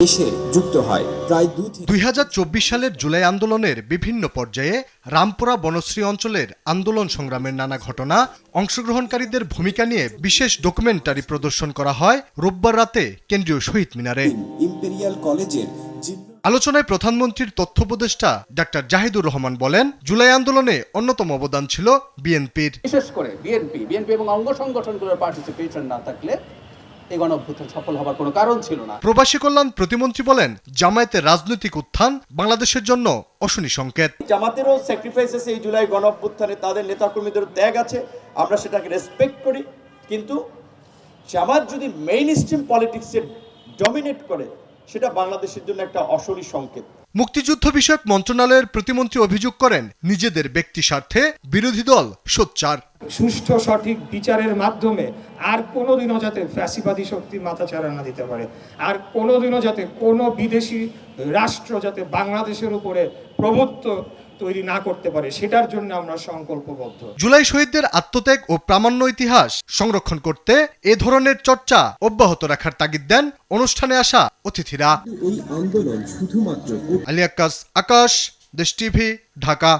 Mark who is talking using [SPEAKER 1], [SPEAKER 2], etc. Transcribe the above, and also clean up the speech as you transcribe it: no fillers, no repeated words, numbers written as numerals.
[SPEAKER 1] এসে যুক্ত হয়। প্রায়
[SPEAKER 2] 2024 সালের জুলাই আন্দোলনের বিভিন্ন পর্যায়ে রামপুরা বনশ্রী অঞ্চলের আন্দোলন সংগ্রামের নানা ঘটনা, অংশগ্রহণকারীদের ভূমিকা নিয়ে বিশেষ ডকুমেন্টারি প্রদর্শন করা হয় রোববার রাতে কেন্দ্রীয় শহীদ মিনারে।
[SPEAKER 1] ইম্পেরিয়াল কলেজের
[SPEAKER 2] আলোচনায় প্রধানমন্ত্রীর তথ্য উপদেষ্টা ডাক্তার জাহিদুর রহমান বলেন, জুলাই আন্দোলনে অন্যতম অবদান ছিল বিএনপির।
[SPEAKER 3] বিশেষ করে বিএনপি এবং অঙ্গ সংগঠনগুলোর পার্টিসিপেশন না থাকলে এই গণঅভ্যুত্থান সফল হবার কোনো কারণ ছিল না।
[SPEAKER 2] প্রবাসী কল্যাণ প্রতিমন্ত্রী বলেন, জামায়াতের রাজনৈতিক উত্থান বাংলাদেশের জন্য অশনি সংকেত।
[SPEAKER 4] জামাতেরও স্যাক্রিফাইস আছে এই জুলাই গণঅভ্যুত্থানে, তাদের নেতাকর্মীদের ত্যাগ আছে, আমরা সেটাকে রেসপেক্ট করি। কিন্তু জামাত যদি মেইন স্ট্রিম পলিটিক্সে ডমিনেট করে, সেটা বাংলাদেশের জন্য একটা অশনি সংকেত।
[SPEAKER 2] মুক্তিযুদ্ধ বিষয়ক মন্ত্রণালয়ের প্রতিমন্ত্রী অভিযোগ করেন, নিজেদের ব্যক্তি স্বার্থে বিরোধী দল সোচ্চার।
[SPEAKER 5] সুষ্ঠু সঠিক বিচারের মাধ্যমে আর কোনোদিনও যাতে ফ্যাসিবাদী শক্তি মাথাচাড়া না দিতে পারে, আর কোনোদিনও যাতে কোনো বিদেশি রাষ্ট্র যাতে বাংলাদেশের উপরে প্রভুত্ব তৈরি না করতে পারে, সেটার জন্য আমরা সংকল্পবদ্ধ।
[SPEAKER 2] জুলাই শহীদদের আত্মত্যাগ ও প্রামাণ্য ইতিহাস সংরক্ষণ করতে এ ধরনের চর্চা অব্যাহত রাখার তাগিদ দেন অনুষ্ঠানে আসা অতিথিরা।
[SPEAKER 1] এই আন্দোলন শুধুমাত্র
[SPEAKER 2] আলী আক্কাস, আকাশ, দেশ টিভি, ঢাকা।